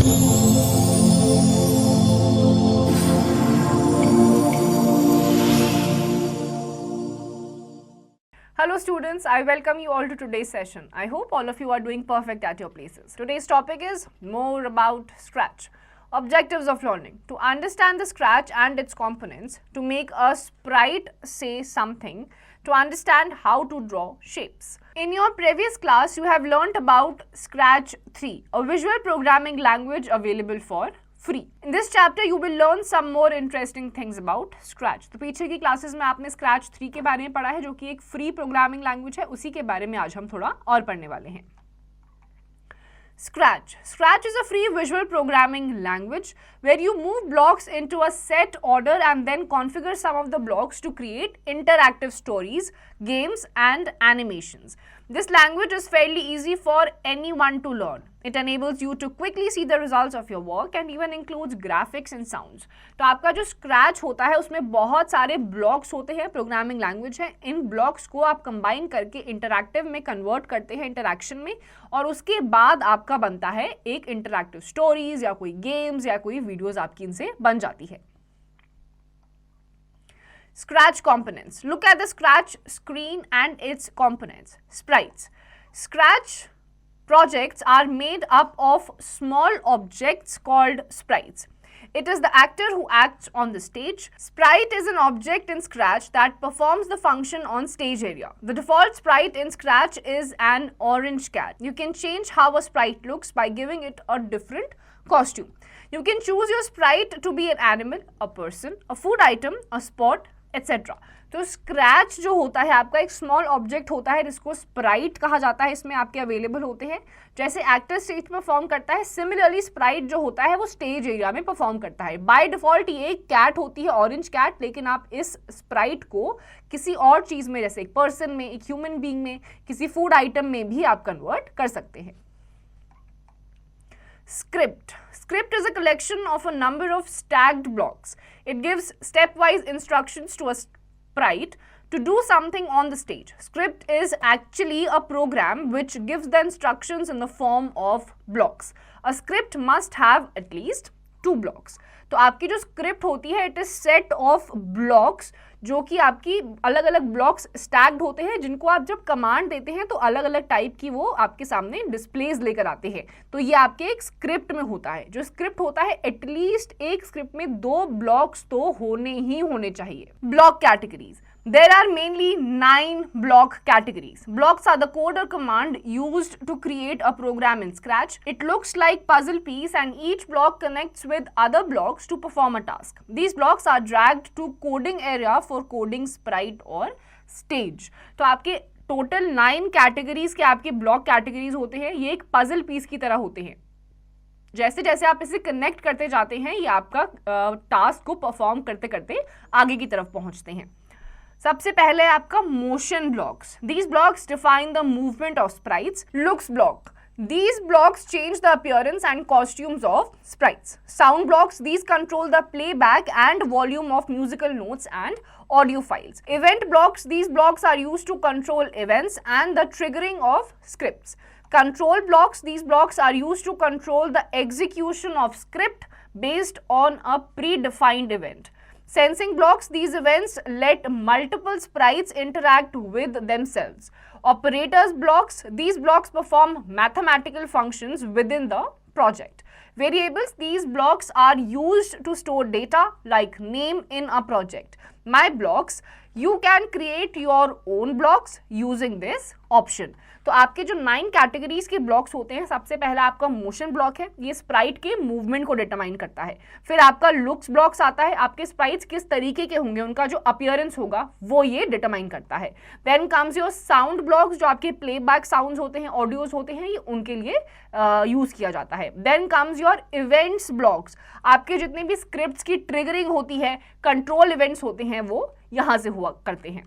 Hello students, I welcome you all to today's session. I hope all of you are doing perfect at your places. Today's topic is more about Scratch. Objectives of learning: to understand the Scratch and its components, to make a sprite say something, to understand how to draw shapes. In your previous class, you have learnt about Scratch 3, a visual programming language available for free. In this chapter, you will learn some more interesting things about Scratch. तो पीछे की classes में आपने Scratch 3 के बारे में पढ़ा है, जो कि एक फ्री प्रोग्रामिंग लैंग्वेज है. उसी के बारे में आज हम थोड़ा और पढ़ने वाले हैं. Scratch. Scratch is a free visual programming language where you move blocks into a set order and then configure some of the blocks to create interactive stories, games, and animations. This language is fairly easy for anyone to learn. It enables you to quickly see the results of your work and even includes graphics and sounds. तो आपका जो Scratch होता है उसमें बहुत सारे blocks होते हैं, प्रोग्रामिंग लैंग्वेज है. इन ब्लॉक्स को आप कंबाइन करके इंटरैक्टिव में कन्वर्ट करते हैं, इंटरैक्शन में, और उसके बाद आपका बनता है एक इंटरैक्टिव स्टोरीज या कोई गेम्स या कोई वीडियोज आपकी इनसे बन जाती है. Scratch components. Look at the Scratch screen and its components. Sprites. Scratch projects are made up of small objects called sprites. It is the actor who acts on the stage. Sprite is an object in Scratch that performs the function on stage area. The default sprite in Scratch is an orange cat. You can change how a sprite looks by giving it a different costume. You can choose your sprite to be an animal, a person, a food item, a spot, etc. तो scratch जो होता है आपका एक small object होता है जिसको Sprite कहा जाता है. इसमें आपके अवेलेबल होते हैं. जैसे एक्टर स्टेज में परफॉर्म करता है, सिमिलरली स्प्राइट जो होता है वो स्टेज एरिया में परफॉर्म करता है. बाय डिफॉल्ट ये एक कैट होती है, ऑरेंज कैट, लेकिन आप इस स्प्राइट को किसी और चीज़ में, जैसे एक पर्सन में, एक ह्यूमन बीइंग में, किसी फूड आइटम में भी आप कन्वर्ट कर सकते हैं. Script. Script is a collection of a number of stacked blocks. It gives stepwise instructions to a sprite to do something on the stage. Script is actually a program which gives the instructions in the form of blocks. A script must have at least 2 blocks. तो आपकी जो script होती है, it is set of blocks, जो कि आपकी अलग अलग ब्लॉक्स स्टैक्ड होते हैं, जिनको आप जब कमांड देते हैं तो अलग अलग टाइप की वो आपके सामने डिस्प्लेज लेकर आते हैं. तो ये आपके एक स्क्रिप्ट में होता है. जो स्क्रिप्ट होता है, एटलीस्ट एक स्क्रिप्ट में 2 ब्लॉक्स तो होने ही होने चाहिए. Block categories. There are mainly 9 block categories. Blocks are the code or command used to create a program in Scratch. It looks like puzzle piece and each block connects with other blocks to perform a task. These blocks are dragged to coding area for coding sprite or stage. तो आपके total 9 categories के आपके block categories होते हैं. ये एक puzzle piece की तरह होते हैं. जैसे जैसे आप इसे कनेक्ट करते जाते हैं, ये आपका टास्क को परफॉर्म करते करते आगे की तरफ पहुंचते हैं. सबसे पहले आपका motion blocks. These blocks define the movement of sprites. Looks block. These blocks change the appearance and costumes of sprites. Sound blocks. These control the playback and volume of musical notes and audio files. Event blocks. These blocks are used to control events and the triggering of scripts. Control blocks. These blocks are used to control the execution of script based on a predefined event. Sensing blocks. These events let multiple sprites interact with themselves. Operators blocks. These blocks perform mathematical functions within the project. Variables. These blocks are used to store data like name in a project. My blocks. You can create your own blocks using this option. तो आपके जो 9 categories के blocks होते हैं, सबसे पहला आपका motion block है. ये स्प्राइट के मूवमेंट को डिटरमाइन करता है. फिर आपका लुक्स ब्लॉक्स आता है. आपके स्प्राइट्स किस तरीके के होंगे, उनका जो अपीयरेंस होगा वो ये डिटरमाइन करता है. Then comes your sound blocks, जो आपके प्लेबैक साउंड्स होते हैं, ऑडियोज होते हैं, ये उनके लिए यूज किया जाता है. Then comes your events blocks. आपके जितने भी स्क्रिप्ट्स की ट्रिगरिंग होती है, कंट्रोल इवेंट्स होते हैं, वो यहाँ से हुआ करते हैं.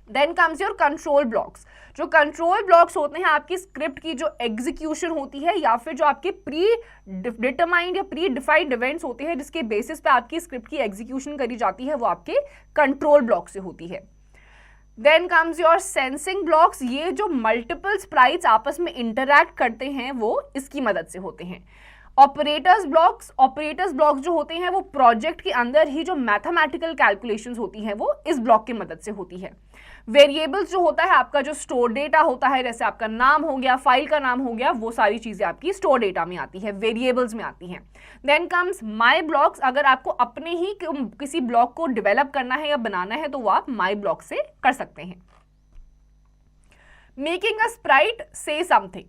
Then comes your control blocks. जो कंट्रोल ब्लॉक्स होते हैं, आपकी स्क्रिप्ट की जो एग्जीक्यूशन होती है या फिर जो आपके प्री डिटरमाइंड या प्री डिफाइंड इवेंट्स होते हैं जिसके बेसिस पे आपकी स्क्रिप्ट की एग्जीक्यूशन करी जाती है, वो आपके कंट्रोल ब्लॉक से होती है. Then comes your sensing blocks. ये जो मल्टीपल स्प्राइट्स आपस में इंटरैक्ट करते हैं वो इसकी मदद से होते हैं. ऑपरेटर्स ब्लॉक्स जो होते हैं वो प्रोजेक्ट के अंदर ही जो मैथमेटिकल कैलकुलेशंस होती हैं वो इस ब्लॉक की मदद से होती है। वेरिएबल्स जो होता है आपका जो स्टोर डेटा होता है, जैसे आपका नाम हो गया, फाइल का नाम हो गया, वो सारी चीजें आपकी स्टोर डेटा में आती है, वेरिएबल्स में आती हैं। देन कम्स माई ब्लॉक्स, अगर आपको अपने ही किसी ब्लॉक को डेवलप करना है या बनाना है तो वो आप माई ब्लॉक से कर सकते हैं। Making a sprite say something.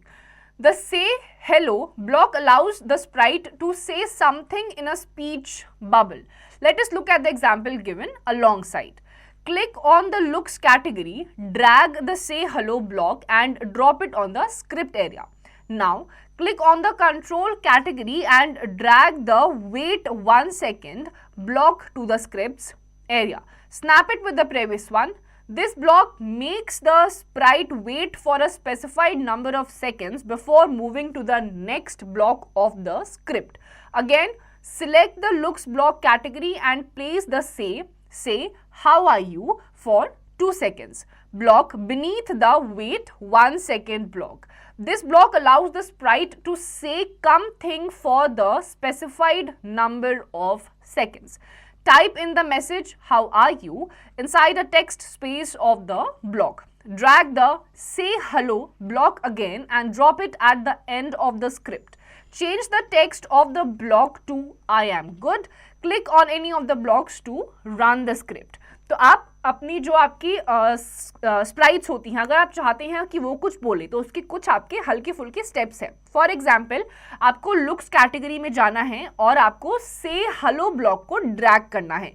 The say hello block allows the sprite to say something in a speech bubble. Let us look at the example given alongside. Click on the looks category, drag the say hello block and drop it on the script area. Now click on the control category and drag the wait 1 second block to the scripts area. Snap it with the previous one. This block makes the sprite wait for a specified number of seconds before moving to the next block of the script. Again, select the looks block category and place the say how are you for 2 seconds block beneath the wait 1 second block. This block allows the sprite to say something for the specified number of seconds. Type in the message how are you inside a text space of the block. Drag the say hello block again and drop it at the end of the script. Change the text of the block to I am good. Click on any of the blocks to run the script. तो आप अपनी जो आपकी sprites होती हैं, अगर आप चाहते हैं कि वो कुछ बोले तो उसकी कुछ आपके हल्के फुल्के स्टेप्स हैं। फॉर एग्जाम्पल, आपको लुक्स कैटेगरी में जाना है और आपको से हेलो ब्लॉक को ड्रैग करना है।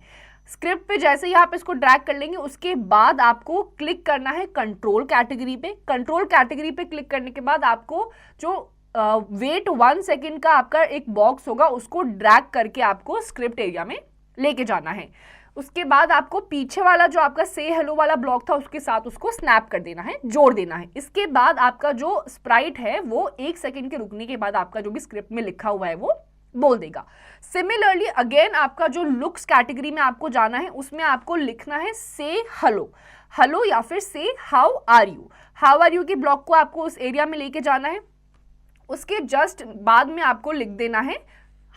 स्क्रिप्ट पे जैसे ही आप इसको ड्रैग कर लेंगे उसके बाद आपको क्लिक करना है कंट्रोल कैटेगरी पे। कंट्रोल कैटेगरी पे क्लिक करने के बाद आपको जो वेट 1 सेकेंड का आपका एक बॉक्स होगा उसको ड्रैग करके आपको स्क्रिप्ट एरिया में लेके जाना है। उसके बाद आपको पीछे वाला जो आपका से हेलो वाला ब्लॉक था उसके साथ उसको स्नैप कर देना है, जोड़ देना है। इसके बाद आपका जो स्प्राइट है वो 1 सेकेंड के रुकने के बाद आपका जो भी स्क्रिप्ट में लिखा हुआ है वो बोल देगा। सिमिलरली अगेन आपका जो लुक्स कैटेगरी में आपको जाना है उसमें आपको लिखना है से हेलो या फिर से how are you. How are you के ब्लॉक को आपको उस एरिया में लेके जाना है। उसके जस्ट बाद में आपको लिख देना है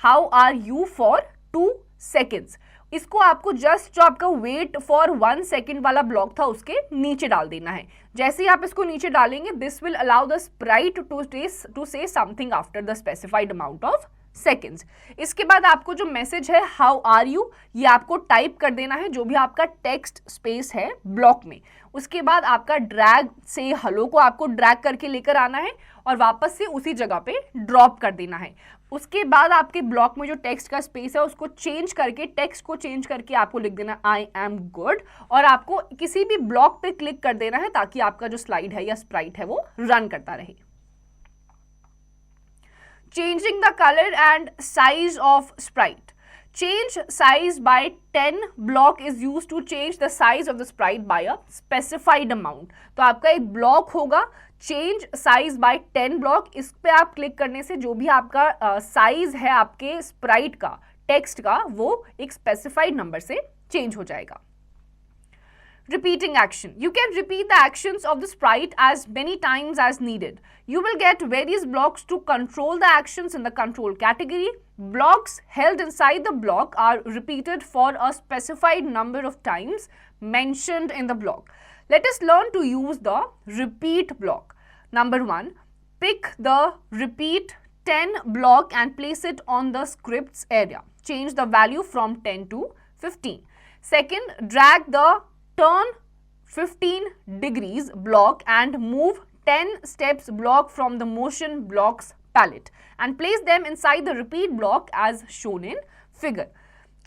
how are you for 2 seconds. इसको आपको जस्ट जो आपका वेट फॉर 1 सेकेंड वाला ब्लॉक था उसके नीचे डाल देना है। जैसे ही आप इसको नीचे डालेंगे this will allow the sprite to say something after the specified amount of seconds. इसके बाद आपको जो मैसेज है हाउ आर यू ये आपको टाइप कर देना है जो भी आपका टेक्स्ट स्पेस है ब्लॉक में। उसके बाद आपका ड्रैग से हेलो को आपको ड्रैग करके लेकर आना है और वापस से उसी जगह पे ड्रॉप कर देना है। उसके बाद आपके ब्लॉक में जो टेक्स्ट का स्पेस है उसको चेंज करके टेक्स्ट को चेंज करके आपको लिख देना आई एम गुड और आपको किसी भी ब्लॉक पे क्लिक कर देना है ताकि आपका जो स्लाइड है या स्प्राइट है वो रन करता रहे। Changing the color and size of sprite. Change size by 10 block is used to change the size of the sprite by a specified amount. तो आपका एक ब्लॉक होगा change size by 10 block, इस पे आप क्लिक करने से जो भी आपका साइज है आपके स्प्राइट का टेक्स्ट का वो एक स्पेसिफाइड नंबर से चेंज हो जाएगा। Repeating action. You can repeat the actions of the sprite as many times as needed. You will get various blocks to control the actions in the control category. Blocks held inside the block are repeated for a specified number of times mentioned in the block. Let us learn to use the repeat block. Number 1, pick the repeat 10 block and place it on the scripts area. Change the value from 10 to 15. Second, drag the turn 15 degrees block and move 10 steps block from the motion blocks palette and place them inside the repeat block as shown in figure.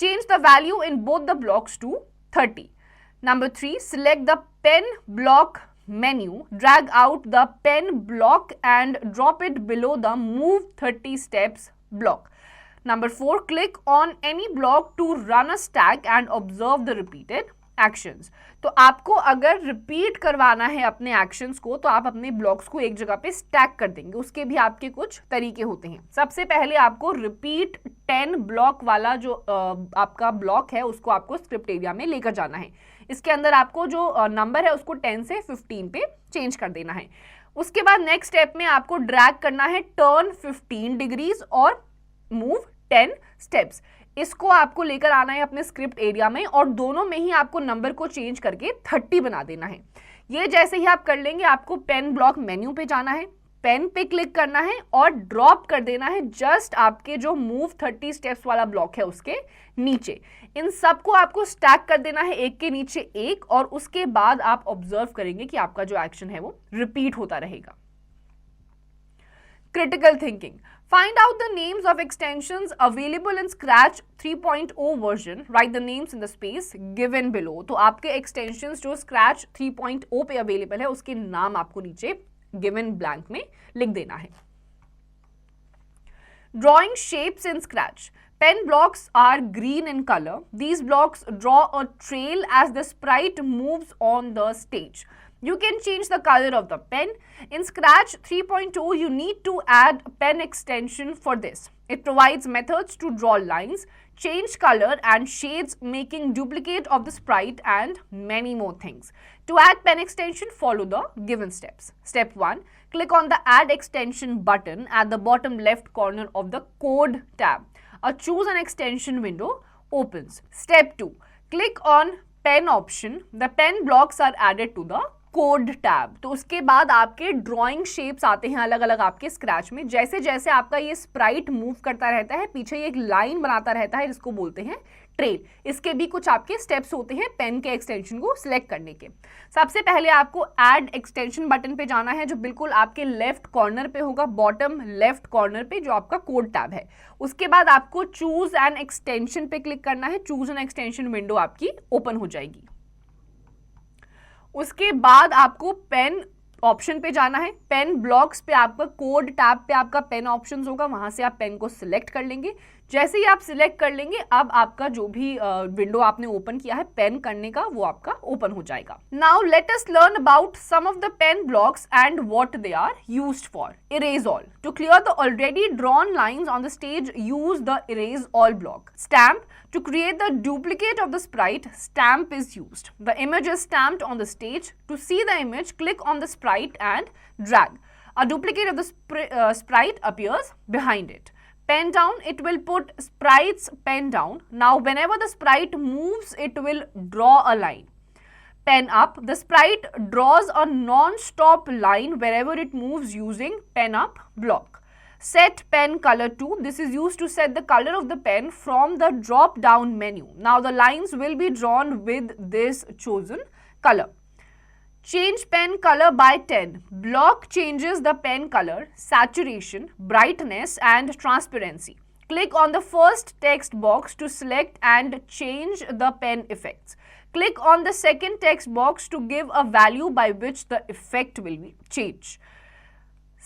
Change the value in both the blocks to 30. Number 3, select the pen block menu, drag out the pen block and drop it below the move 30 steps block. Number 4, click on any block to run a stack and observe the repeated actions. तो आपको अगर repeat करवाना है अपने actions को तो आप अपने ब्लॉक्स को एक जगह पे स्टैक कर देंगे। उसके भी आपके कुछ तरीके होते हैं। सबसे पहले आपको रिपीट 10 ब्लॉक वाला जो आपका ब्लॉक है उसको आपको स्क्रिप्ट एरिया में लेकर जाना है। इसके अंदर आपको जो नंबर है उसको 10 से 15 पे चेंज कर देना है। उसके बाद नेक्स्ट स्टेप में आपको ड्रैग करना है टर्न 15 डिग्रीज और मूव 10 स्टेप्स। इसको आपको लेकर आना है अपने स्क्रिप्ट एरिया में और दोनों में ही आपको नंबर को चेंज करके 30 बना देना है। ये जैसे ही आप कर लेंगे आपको पेन ब्लॉक मेन्यू पे जाना है, पेन पे क्लिक करना है और ड्रॉप कर देना है जस्ट आपके जो मूव 30 स्टेप्स वाला ब्लॉक है उसके नीचे। इन सबको आपको स्टैक कर देना है एक के नीचे एक और उसके बाद आप ऑब्जर्व करेंगे कि आपका जो एक्शन है वो रिपीट होता रहेगा। Critical thinking. Find out the names of extensions available in Scratch 3.0 version. Write the names in the space given below. तो आपके extensions जो Scratch 3.0 पे available है उसके नाम आपको नीचे given blank में लिख देना है। Drawing shapes in Scratch. Pen blocks are green in color. These blocks draw a trail as the sprite moves on the stage. You can change the color of the pen. In Scratch 3.0, you need to add pen extension for this. It provides methods to draw lines, change color and shades, making duplicate of the sprite and many more things. To add pen extension, follow the given steps. Step 1. Click on the Add Extension button at the bottom left corner of the Code tab. A Choose an Extension window opens. Step 2. Click on Pen option. The pen blocks are added to the code tab. तो उसके बाद आपके drawing shapes आते हैं अलग अलग आपके scratch में। जैसे जैसे आपका ये स्प्राइट मूव करता रहता है पीछे ये एक लाइन बनाता रहता है जिसको बोलते हैं ट्रेल। इसके भी कुछ आपके स्टेप्स होते हैं पेन के एक्सटेंशन को सिलेक्ट करने के। सबसे पहले आपको ऐड एक्सटेंशन बटन पे जाना है जो बिल्कुल आपके लेफ्ट कॉर्नर पे होगा, बॉटम लेफ्ट कॉर्नर पे जो आपका कोड टैब है। उसके बाद आपको चूज एन एक्सटेंशन पे क्लिक करना है। चूज एन एक्सटेंशन विंडो आपकी ओपन हो जाएगी। उसके बाद आपको पेन ऑप्शन पे जाना है। पेन ब्लॉक्स पे आपका कोड टैब पे आपका पेन ऑप्शंस होगा, वहां से आप पेन को सिलेक्ट कर लेंगे। जैसे ही आप सिलेक्ट कर लेंगे अब आपका जो भी विंडो आपने ओपन किया है पेन करने का वो आपका ओपन हो जाएगा। Now let us learn about some of the pen blocks and what they are used for. Erase all. To clear the already drawn lines on the stage use the erase all block. Stamp. To create the duplicate of the sprite, stamp is used. The image is stamped on the stage. To see the image, click on the sprite and drag. A duplicate of the sprite appears behind it. Pen down, it will put sprite's pen down. Now, whenever the sprite moves, it will draw a line. Pen up, the sprite draws a non-stop line wherever it moves using pen up block. Set pen color to. This is used to set the color of the pen from the drop down menu. Now the lines will be drawn with this chosen color. Change pen color by 10. Block changes the pen color, saturation, brightness and transparency. Click on the first text box to select and change the pen effects. Click on the second text box to give a value by which the effect will be changed.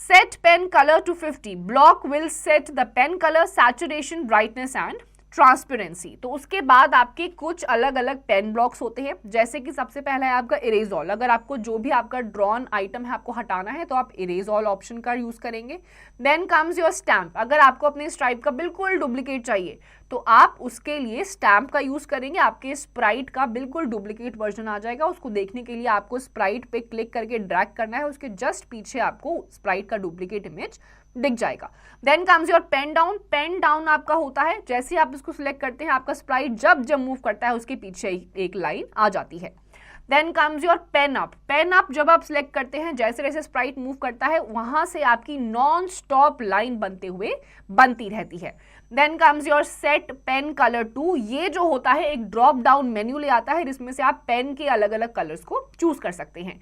Set pen color to 50. Block will set the pen color, saturation, brightness and transparency. तो उसके बाद आपके कुछ अलग अलग pen blocks होते हैं जैसे कि सबसे पहला है आपका इरेज ऑल। अगर आपको जो भी आपका ड्रॉन आइटम है आपको हटाना है तो आप इरेज ऑल ऑप्शन का यूज करेंगे। Then comes your stamp. अगर आपको अपने स्ट्राइप का बिल्कुल डुप्लीकेट चाहिए तो आप उसके लिए स्टैम्प का यूज करेंगे। आपके स्प्राइट का बिल्कुल डुप्लीकेट वर्जन आ जाएगा। उसको देखने के लिए आपको स्प्राइट पे क्लिक करके ड्रैग करना है, उसके जस्ट पीछे आपको स्प्राइट का डुप्लीकेट इमेज दिख जाएगा। Then comes your pen down. Pen down आपका होता है जैसे ही आप इसको सिलेक्ट करते हैं आपका स्प्राइट जब जब मूव करता है उसके पीछे एक लाइन आ जाती है। Then comes your pen up. Pen up जब आप सिलेक्ट करते हैं जैसे जैसे स्प्राइट मूव करता है वहां से आपकी नॉन स्टॉप लाइन बनती रहती है। Then comes your set pen colour to. ये जो होता है एक ड्रॉप डाउन मेन्यू ले आता है जिसमें से आप पेन के अलग अलग कलर्स को चूज कर सकते हैं।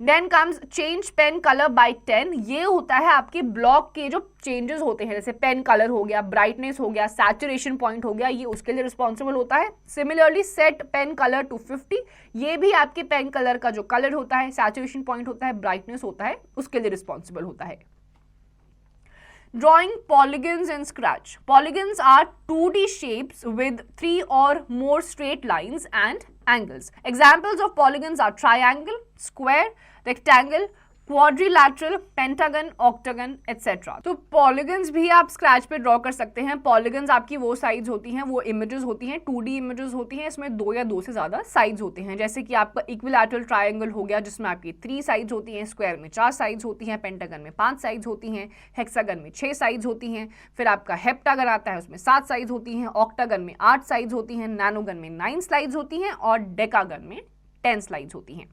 Then comes change pen colour by 10। ये होता है आपके ब्लॉक के जो चेंजेस होते हैं जैसे पेन कलर हो गया, ब्राइटनेस हो गया, सैचुरेशन पॉइंट हो गया, ये उसके लिए रिस्पॉन्सिबल होता है। Similarly set pen colour to 50। ये भी आपके पेन कलर का जो कलर होता है, सैचुरेशन पॉइंट होता है, ब्राइटनेस होता है, उसके लिए रिस्पॉन्सिबल होता है। Drawing polygons in Scratch. Polygons are 2D shapes with 3 or more straight lines and angles. Examples of polygons are triangle, square, rectangle, quadrilateral, pentagon, octagon etcetera. तो पॉलीगन्स भी आप स्क्रैच पे ड्रॉ कर सकते हैं। पॉलीगन्स आपकी वो साइड्स होती हैं, वो इमेजेस होती हैं, 2D इमेजेस होती हैं, इसमें 2 या 2 से ज़्यादा साइड्स होते हैं। जैसे कि आपका इक्विलैटरल ट्रायंगल हो गया जिसमें आपकी 3 साइड्स होती हैं, स्क्वायर में 4 साइड्स होती हैं, पेंटागन में 5 साइड्स होती हैं, हेक्सागन में 6 साइड्स होती हैं। फिर आपका हेप्टागन आता है, उसमें 7 साइड्स होती हैं, ऑक्टागन में 8 साइड्स होती हैं, नैनोगन में 9 साइड्स होती हैं और डेकागन में 10 साइड्स होती हैं।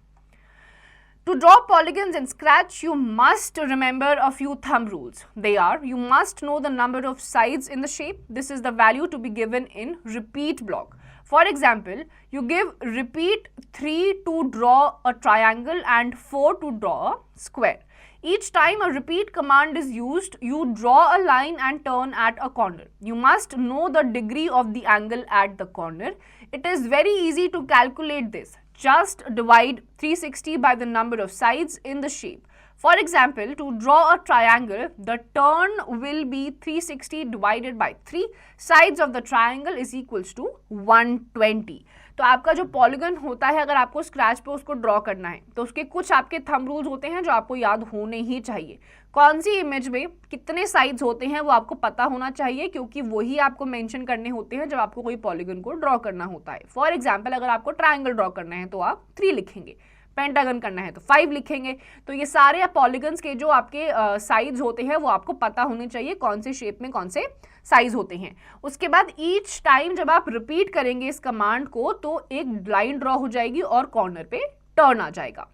To draw polygons in Scratch, you must remember a few thumb rules. They are, you must know the number of sides in the shape. This is the value to be given in repeat block. For example, you give repeat 3 to draw a triangle and 4 to draw a square. Each time a repeat command is used, you draw a line and turn at a corner. You must know the degree of the angle at the corner. It is very easy to calculate this. Just divide 360 by the number of sides in the shape. For example, to draw a triangle, the turn will be 360 divided by 3. Sides of the triangle is equals to 120. तो आपका जो polygon होता है, अगर आपको scratch पे उसको draw करना है तो उसके कुछ आपके थंब रूल्स होते हैं जो आपको याद होने ही चाहिए। कौन सी इमेज में कितने साइड्स होते हैं वो आपको पता होना चाहिए, क्योंकि वही आपको मेंशन करने होते हैं जब आपको कोई पॉलीगन को ड्रॉ करना होता है। फॉर एग्जाम्पल, अगर आपको ट्राइंगल ड्रॉ करना है तो आप 3 लिखेंगे, पेंटागन करना है तो 5 लिखेंगे। तो ये सारे पॉलीगन्स के जो आपके साइड्स होते हैं वो आपको पता होने चाहिए कौन से शेप में कौन से साइज होते हैं। उसके बाद ईच टाइम जब आप रिपीट करेंगे इस कमांड को तो एक लाइन ड्रॉ हो जाएगी और कॉर्नर पे टर्न आ जाएगा।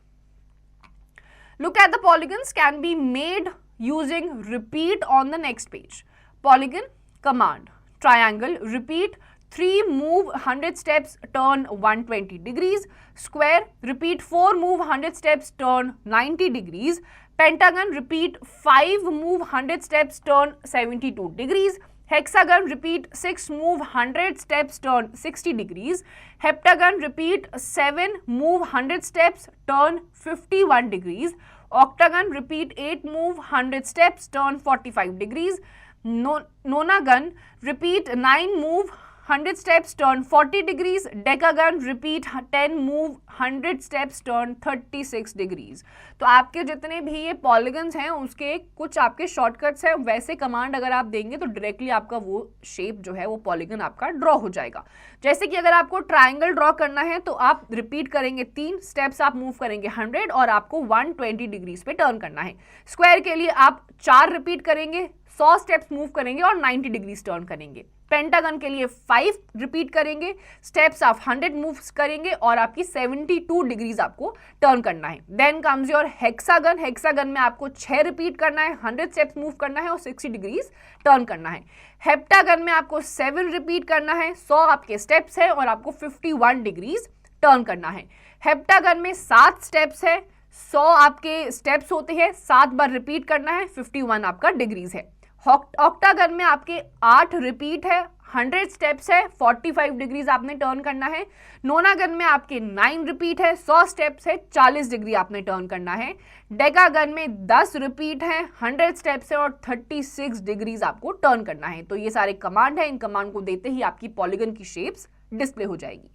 Look at the polygons can be made using repeat on the next page. Polygon command, triangle, repeat 3, move 100 steps, turn 120 degrees. Square, repeat 4, move 100 steps, turn 90 degrees. Pentagon, repeat 5, move 100 steps, turn 72 degrees. Hexagon, repeat 6, move 100 steps, turn 60 degrees. Heptagon, repeat 7, move 100 steps, turn 51 degrees. Octagon, repeat 8, move 100 steps, turn 45 degrees. Nonagon, repeat 9, move 100 steps, turn 40 degrees. Decagon, repeat 10, move 100 steps, turn 36 degrees. तो आपके जितने भी ये polygons हैं उसके कुछ आपके shortcuts हैं। वैसे कमांड अगर आप देंगे तो डायरेक्टली आपका वो शेप जो है वो पॉलीगन आपका ड्रॉ हो जाएगा। जैसे कि अगर आपको ट्राइंगल ड्रॉ करना है तो आप रिपीट करेंगे 3 स्टेप्स, आप मूव करेंगे 100 और आपको 120 डिग्रीज पे टर्न करना है। स्क्वायर के लिए आप 4 रिपीट करेंगे, 100 स्टेप्स मूव करेंगे और 90 डिग्रीज टर्न करेंगे। पेंटागन के लिए 5 रिपीट करेंगे, स्टेप्स आप 100 मूव्स करेंगे और आपकी 72 डिग्रीज आपको टर्न करना है। Then comes your hexagon. Hexagon में आपको 6 रिपीट करना है, 100 स्टेप्स मूव करना है और 60 डिग्रीज टर्न करना है। हेप्टागन में आपको 7 रिपीट करना है, 100 आपके स्टेप्स है और आपको 51 डिग्रीज टर्न करना है। हेप्टागन में 7 स्टेप्स है, 100 आपके स्टेप्स होते हैं, 7 बार रिपीट करना है, 51 आपका डिग्रीज है। ऑक्टागन में आपके 8 रिपीट है, 100 स्टेप्स है, 45 डिग्रीज आपने टर्न करना है। नोनागन में आपके 9 रिपीट है, 100 स्टेप्स है, 40 डिग्री आपने टर्न करना है। डेकागन में 10 रिपीट है, 100 स्टेप्स है और 36 डिग्रीज आपको टर्न करना है। तो ये सारे कमांड है, इन कमांड को देते ही आपकी पॉलीगन की शेप्स डिस्प्ले हो जाएगी।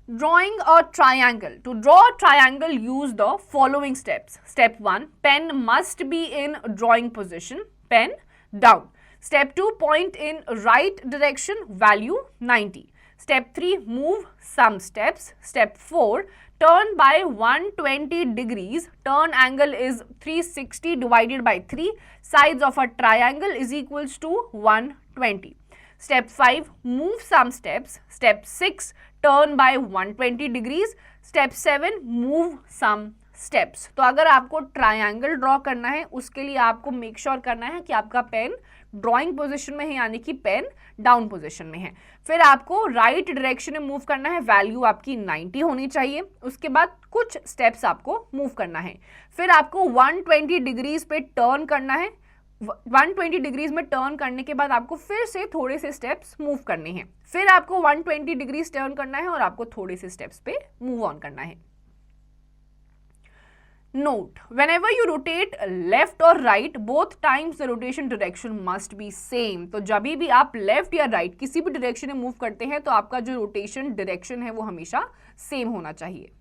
Drawing a triangle. To draw a triangle, use the following steps. Step 1, pen must be in drawing position, pen down. Step 2, point in right direction, value 90. Step 3, move some steps. Step 4, turn by 120 degrees. Turn angle is 360 divided by 3. Sides of a triangle is equals to 120. Step 5, move some steps. Step 6, turn by 120 degrees. Step 7, move some steps. तो अगर आपको triangle draw करना है उसके लिए आपको make sure करना है कि आपका पेन ड्रॉइंग पोजीशन में है, यानी कि पेन डाउन पोजीशन में है। फिर आपको राइट डायरेक्शन में मूव करना है, वैल्यू आपकी 90 होनी चाहिए। उसके बाद कुछ स्टेप्स आपको मूव करना है। फिर आपको 120 डिग्रीज पे टर्न करना है। 120 डिग्रीज में टर्न करने के बाद आपको फिर से थोड़े से स्टेप्स मूव करने हैं। फिर आपको 120 डिग्रीज टर्न करना है और आपको थोड़े से स्टेप्स पे मूव ऑन करना है। Note, whenever you rotate left or right, both times the rotation direction must be same. तो जब भी आप लेफ्ट या राइट किसी भी डायरेक्शन में मूव करते हैं तो आपका जो रोटेशन डायरेक्शन है वो हमेशा सेम होना चाहिए।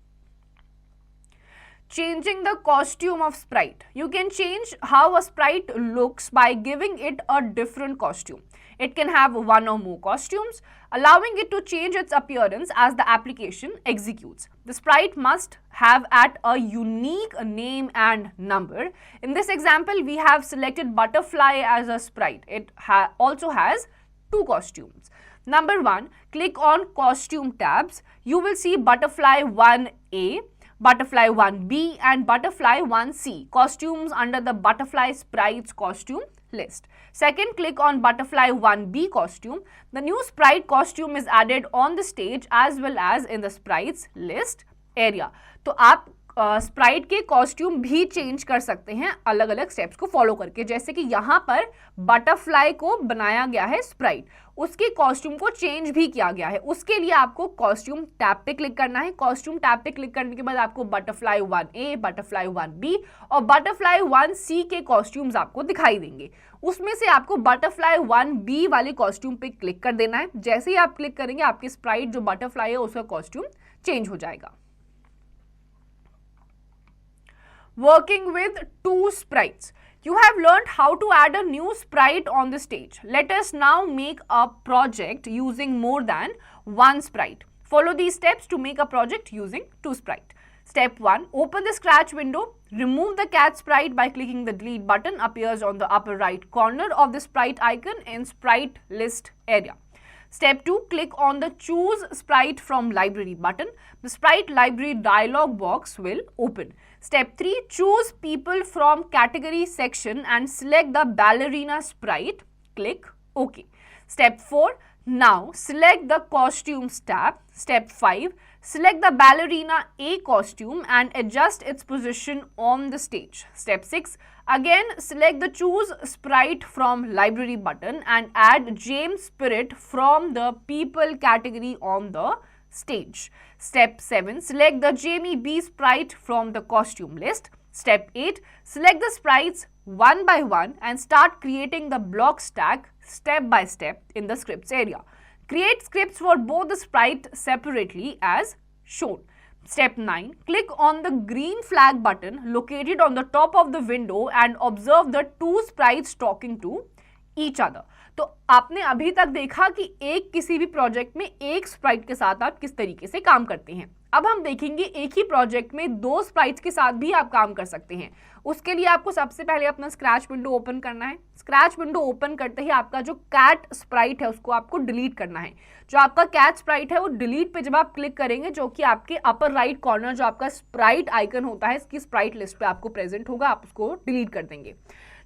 changing the costume of sprite. You can change how a sprite looks by giving it a different costume. It can have one or more costumes, allowing it to change its appearance as the application executes. The sprite must have at a unique name and number. In this example, we have selected butterfly as a sprite. It also has two costumes. Number 1, click on costume tabs. You will see butterfly 1A, butterfly 1B and butterfly 1C costumes under the butterfly sprites costume list. Second, click on butterfly 1B costume. The new sprite costume is added on the stage as well as in the sprites list area. तो आप Sprite के costume भी change कर सकते हैं अलग अलग steps को फॉलो करके, जैसे कि यहाँ पर बटरफ्लाई को बनाया गया है स्प्राइट, उसके कॉस्ट्यूम को चेंज भी किया गया है। उसके लिए आपको कॉस्ट्यूम टैब पे क्लिक करना है। कॉस्ट्यूम टैब पे क्लिक करने के बाद आपको बटरफ्लाई 1A, बटरफ्लाई 1B और बटरफ्लाई 1C के कॉस्ट्यूम्स आपको दिखाई देंगे। उसमें से आपको बटरफ्लाई 1B वाले कॉस्ट्यूम पे क्लिक कर देना है। जैसे ही आप क्लिक करेंगे आपके स्प्राइट जो बटरफ्लाई है उसका कॉस्ट्यूम चेंज हो जाएगा। Working with two sprites. You have learned how to add a new sprite on the stage. Let us now make a project using more than one sprite. Follow these steps to make a project using two sprites. Step 1. Open the Scratch window. Remove the cat sprite by clicking the delete button appears on the upper right corner of the sprite icon in sprite list area. Step 2. Click on the choose sprite from library button. The sprite library dialog box will open. Step 3. Choose people from category section and select the ballerina sprite. Click OK. Step 4. Now select the costumes tab. Step 5. Select the ballerina A costume and adjust its position on the stage. Step 6. Again select the choose sprite from library button and add James Spirit from the people category on the stage. Step 7. Select the Jamie B sprite from the costume list. Step 8. Select the sprites one by one and start creating the block stack step by step in the scripts area. Create scripts for both the sprite separately as shown. Step 9. Click on the green flag button located on the top of the window and observe the two sprites talking to each other. तो आपने अभी तक देखा कि एक किसी भी project में एक स्प्राइट के साथ आप किस तरीके से काम करते हैं। अब हम देखेंगे एक ही प्रोजेक्ट में दो स्प्राइट्स के साथ भी आप काम कर सकते हैं। उसके लिए आपको सबसे पहले अपना स्क्रैच विंडो ओपन करना है। स्क्रैच विंडो ओपन करते ही आपका जो कैट स्प्राइट है उसको आपको डिलीट करना है। जो आपका कैट स्प्राइट है वो डिलीट पे जब आप क्लिक करेंगे, जो कि आपके अपर राइट कॉर्नर जो आपका स्प्राइट आइकन होता है इसकी स्प्राइट लिस्ट पे आपको प्रेजेंट होगा, आप उसको डिलीट कर देंगे।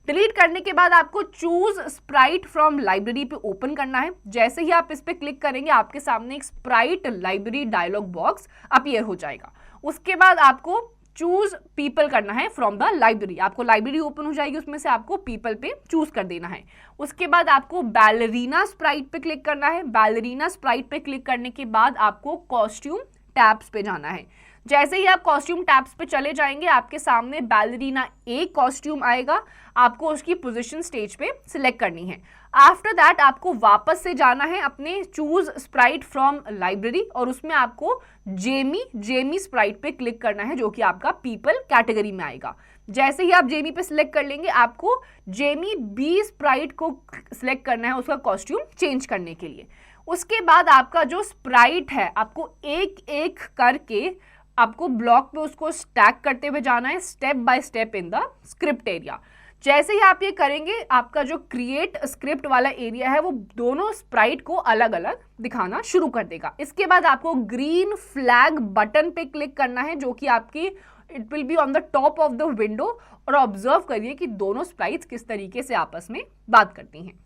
डिलीट करने के बाद आपको चूज स्प्राइट फ्रॉम लाइब्रेरी पे ओपन करना है। जैसे ही आप इस पे क्लिक करेंगे आपके सामने एक sprite library dialogue box appear हो जाएगा। उसके बाद आपको चूज पीपल करना है फ्रॉम द लाइब्रेरी। आपको लाइब्रेरी ओपन हो जाएगी, उसमें से आपको पीपल पे चूज कर देना है। उसके बाद आपको बैलरीना स्प्राइट पे क्लिक करना है। बैलरीना स्प्राइट पे क्लिक करने के बाद आपको कॉस्ट्यूम टैब्स पे जाना है। जैसे ही आप कॉस्ट्यूम टैब्स पे चले जाएंगे आपके सामने बैलरीना ए कॉस्ट्यूम आएगा। आपको उसकी पोजीशन स्टेज पे सिलेक्ट करनी है। आफ्टर दैट आपको वापस से जाना है अपने चूज स्प्राइट फ्रॉम लाइब्रेरी और उसमें आपको जेमी स्प्राइट पे क्लिक करना है, जो कि आपका पीपल कैटेगरी में आएगा। जैसे ही आप जेमी पे सिलेक्ट कर लेंगे आपको जेमी बी स्प्राइट को सिलेक्ट करना है उसका कॉस्ट्यूम चेंज करने के लिए। उसके बाद आपका जो स्प्राइट है आपको एक एक करके आपको ब्लॉक पे उसको स्टैक करते हुए जाना है step by step in the script area. जैसे ही आप ये करेंगे आपका जो क्रिएट स्क्रिप्ट वाला एरिया है वो दोनों स्प्राइट को अलग अलग दिखाना शुरू कर देगा। इसके बाद आपको ग्रीन फ्लैग बटन पे क्लिक करना है, जो कि आपकी it will be on the top of the window, और ऑब्जर्व करिए कि दोनों स्प्राइट्स किस तरीके से आपस में बात करती हैं।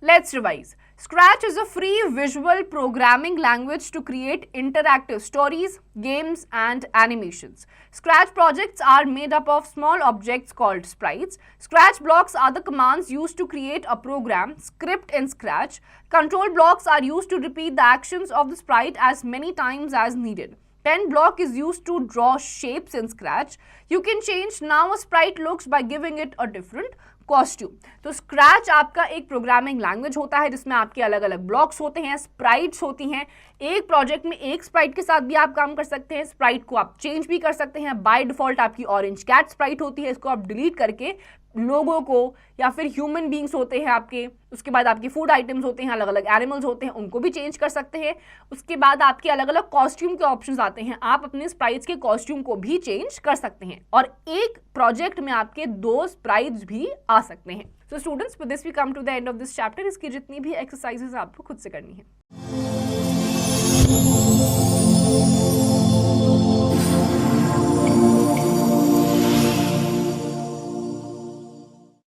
Let's revise. Scratch is a free visual programming language to create interactive stories, games, and animations. Scratch projects are made up of small objects called sprites. Scratch blocks are the commands used to create a program, script in Scratch. Control blocks are used to repeat the actions of the sprite as many times as needed. Pen block is used to draw shapes in Scratch. You can change how a sprite looks by giving it a different costume. तो scratch आपका एक programming language होता है जिसमें आपके अलग अलग blocks होते हैं, स्प्राइट्स होती हैं। एक प्रोजेक्ट में एक स्प्राइट के साथ भी आप काम कर सकते हैं, स्प्राइट को आप चेंज भी कर सकते हैं। बाय डिफॉल्ट आपकी ऑरेंज कैट स्प्राइट होती है, इसको आप डिलीट करके लोगों को या फिर ह्यूमन बींग्स होते हैं आपके, उसके बाद आपके फूड आइटम्स होते हैं, अलग अलग एनिमल्स होते हैं, उनको भी चेंज कर सकते हैं। उसके बाद आपके अलग अलग कॉस्ट्यूम के ऑप्शंस आते हैं, आप अपने स्प्राइट्स के कॉस्ट्यूम को भी चेंज कर सकते हैं। और एक प्रोजेक्ट में आपके 2 स्प्राइट्स भी आ सकते हैं। So students, with this we come to the end of this chapter. इसकी जितनी भी एक्सरसाइजेस आपको खुद से करनी है।